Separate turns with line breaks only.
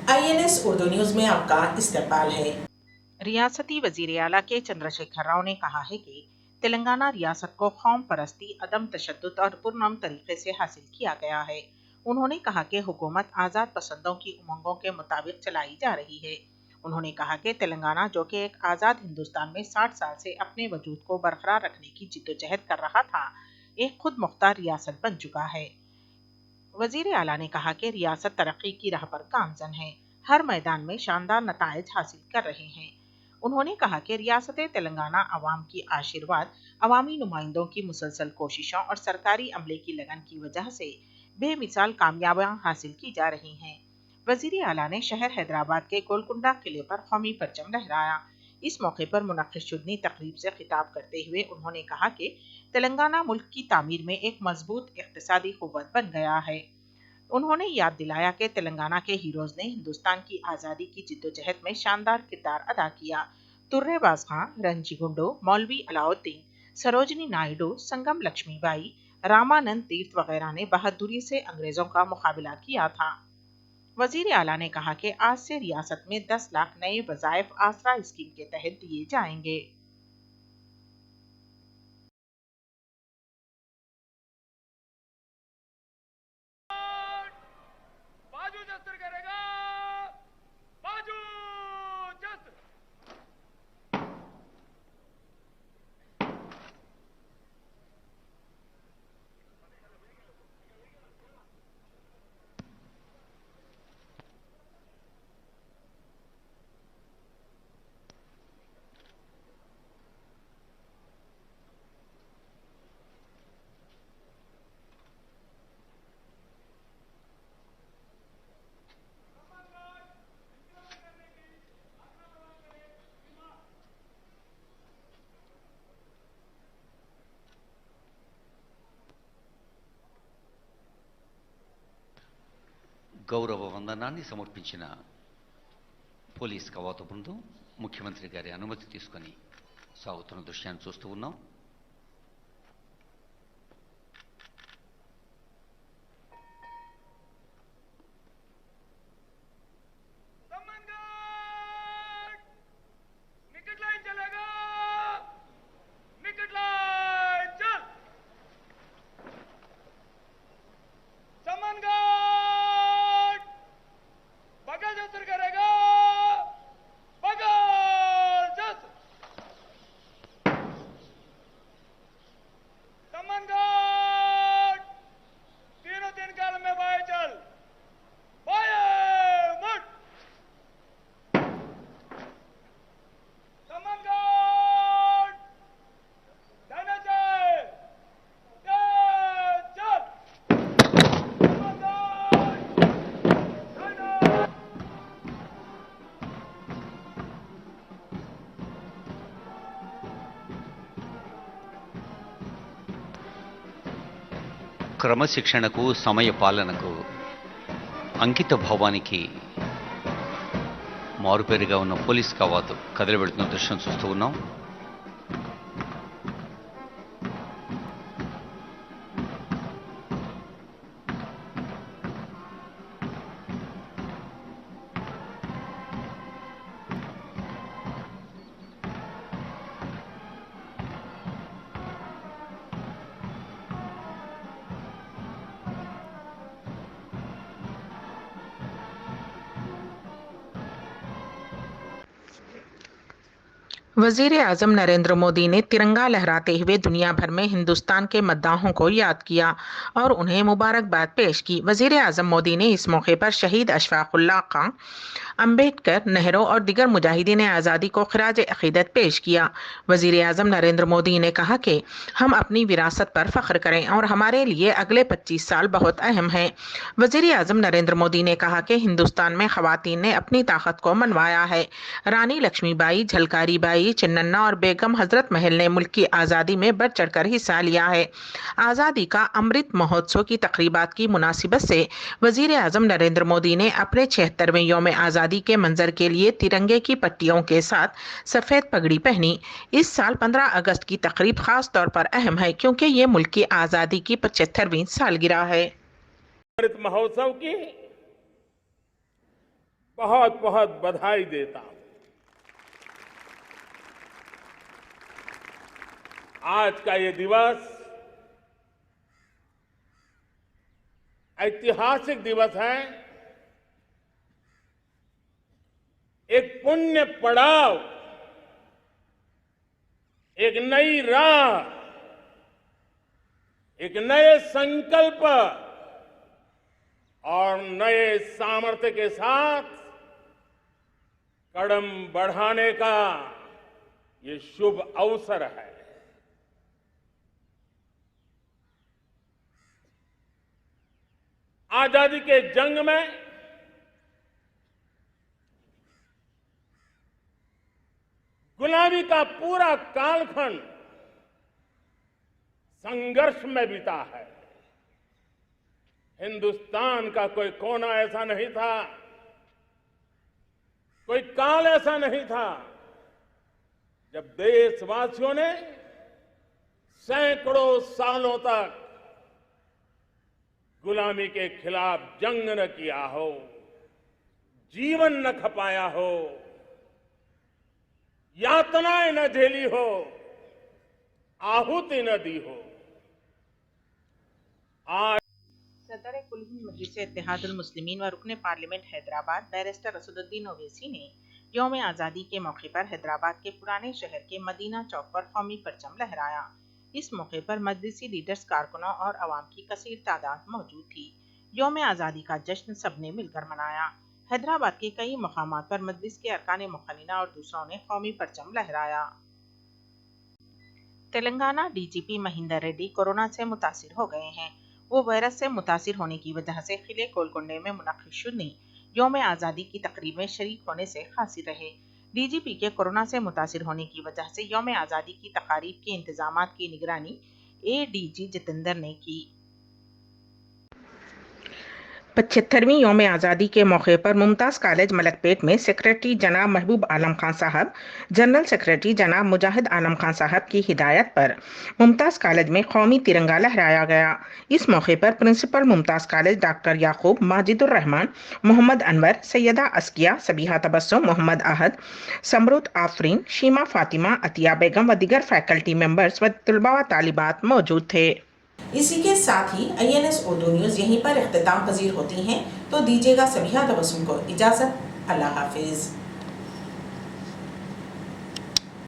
INS Urdu news में आपका इस्तकबाल है।
रियासती वजीर आला के चंद्रशेखर राव ने कहा है कि तेलंगाना रियासत को कौम परस्ती, अदम तशद्दुद और पुरअमन तरीके से हासिल किया गया है। उन्होंने कहा कि हुकूमत आज़ाद पसंदों की उमंगों के मुताबिक चलाई जा रही है। उन्होंने कहा कि तेलंगाना, जो कि एक आज़ाद हिंदुस्तान में 60 साल से अपने वजूद को बरकरार रखने की जिद्दोजहद कर रहा था, एक खुद मुख्तार रियासत बन चुका है। वजीर आला ने कहा कि रियासत तरक्की की राह पर गामजन है, हर मैदान में शानदार नताइज हासिल कर रहे हैं। उन्होंने कहा कि रियासत तेलंगाना अवाम की आशीर्वाद, अवामी नुमाइंदों की मुसलसल कोशिशों और सरकारी अमले की लगन की वजह से बेमिसाल कामयाबियां हासिल की जा रही हैं। वजीर आला ने शहर हैदराबाद के गोलकुंडा किले पर कौमी परचम लहराया। इस मौके पर मुनक्किद शुदनी तकरीब से खिताब करते हुए उन्होंने कहा कि तेलंगाना मुल्क की तामीर में एक मजबूत इक्तिसादी कुव्वत बन गया है। उन्होंने याद दिलाया कि तेलंगाना के हीरोज ने हिंदुस्तान की आज़ादी की जिद्दोजहद में शानदार किरदार अदा किया। तुर्रेबाज खां, रणजी गुंडो, मौलवी अलाउद्दीन, सरोजनी नायडू, संगम लक्ष्मीबाई, रामानंद तीर्थ वगैरह ने बहादुरी से अंग्रेजों का मुकाबला किया था। वजीर आला ने कहा कि आज से रियासत में 10 लाख नए वज़ाइफ आसरा स्कीम के तहत दिए जाएंगे।
గౌరవ వందనాన్ని సమర్పించిన పోలీస్ కవాతు బృందం ముఖ్యమంత్రి గారి అనుమతి తీసుకొని సాగుతున్న దృశ్యాన్ని చూస్తూ ఉన్నాం. క్రమశిక్షణకు, సమయ పాలనకు, అంకిత భావానికి మారుపేరుగా ఉన్న పోలీస్ కవాతు కదిలి వెళుతున్న దృశ్యం చూస్తూ ఉన్నాం.
वजीर आजम नरेंद्र मोदी ने तिरंगा लहराते हुए दुनिया भर में हिंदुस्तान के मद्दाहों को याद किया और उन्हें मुबारकबाद पेश की। वजीर आजम मोदी ने इस मौके पर शहीद अशफाकुल्लाह खां, अम्बेडकर, नेहरू और दिगर मुजाहिदीन आज़ादी को खिराज अकीदत पेश किया। वजीर आजम नरेंद्र मोदी ने कहा कि हम अपनी विरासत पर फख्र करें और हमारे लिए अगले 25 साल बहुत अहम हैं। वजीर आजम नरेंद्र मोदी ने कहा कि हिंदुस्तान में खवातीन ने अपनी ताकत को मनवाया है। रानी लक्ष्मीबाई, झलकारी बाई, चिन्नन्ना और बेगम हजरत महल ने मुल्क की आज़ादी में बढ़ चढ़कर हिस्सा लिया है। आज़ादी का अमृत महोत्सव की तकरीबात की मुनासिबत से वजीर आजम नरेंद्र मोदी ने अपने 76वें यौम आज़ादी के मंजर के लिए तिरंगे की पट्टियों के साथ सफ़ेद पगड़ी पहनी। इस साल 15 अगस्त की तकरीब खास तौर पर अहम है क्योंकि ये मुल्क की आज़ादी की 75वीं सालगिरह है।
अमृत महोत्सव की बहुत बहुत बधाई देता हूं। आज का ये दिवस ऐतिहासिक दिवस है। एक पुण्य पड़ाव, एक नई राह, एक नए संकल्प और नए सामर्थ्य के साथ कदम बढ़ाने का ये शुभ अवसर है। आजादी के जंग में गुलामी का पूरा कालखंड संघर्ष में बीता है। हिंदुस्तान का कोई कोना ऐसा नहीं था, कोई काल ऐसा नहीं था जब देशवासियों ने सैकड़ों सालों तक गुलामी के खिलाफ जंग न किया हो, जीवन न खपाया हो, यातनाएं न झेली हो, आहुति न दी हो। आज
सदर कुल हिंद मजलिस इत्तेहादुल मुस्लिमीन व रुकने पार्लियामेंट हैदराबाद बैरिस्टर असदुद्दीन ओवैसी ने यौम आज़ादी के मौके पर हैदराबाद के पुराने शहर के मदीना चौक पर कौमी परचम लहराया। इस मौके पर मजलिसी लीडर्स, कारकुनों और अवाम की कसीर तादाद मौजूद थी। यौम आज़ादी का जश्न सबने मिलकर मनाया। हैदराबाद के कई मकामात पर मजलिस के अरकान मुखन्निना और दूसरों ने कौमी परचम लहराया। तेलंगाना डीजीपी महिंदर रेड्डी कोरोना से मुतासिर हो गए हैं। वो वायरस से मुतासिर होने की वजह से किले गोलकोंडे में मुनक्किद शुदी यौम आज़ादी की तकरीब में शरीक होने से खासी रहे। डीजीपी के कोरोना से मुतासिर होने की वजह से यौम आज़ादी की तकारीब के इंतजामात की निगरानी एडीजी जितेंद्र ने की। 75वीं यौम आज़ादी के मौके पर मुमताज़ कॉलेज मलकपेट में सेक्रेटरी जनाब महबूब आलम खान साहब, जनरल सेक्रेटरी जनाब मुजाहिद आलम खान साहब की हिदायत पर मुमताज़ कॉलेज में कौमी तिरंगा लहराया गया। इस मौके पर प्रिंसिपल मुमताज़ कॉलेज डॉक्टर याकूब माजिदुर रहमान, मोहम्मद अनवर, सैयदा अस्किया, सबीहा तबस्सुम, मोहम्मद अहद, समरुत आफरीन, शीमा फातिमा, अतिया बेगम व दीगर फैकल्टी मेंबर्स व तलबा व तालिबात मौजूद थे।
इसी के साथ ही INS उर्दू न्यूज़ यहीं पर इख्तिताम पजीर होती हैं, तो दीजिएगा सबीहा तबस्सुम को इजाज़त। अल्लाह हाफिज़।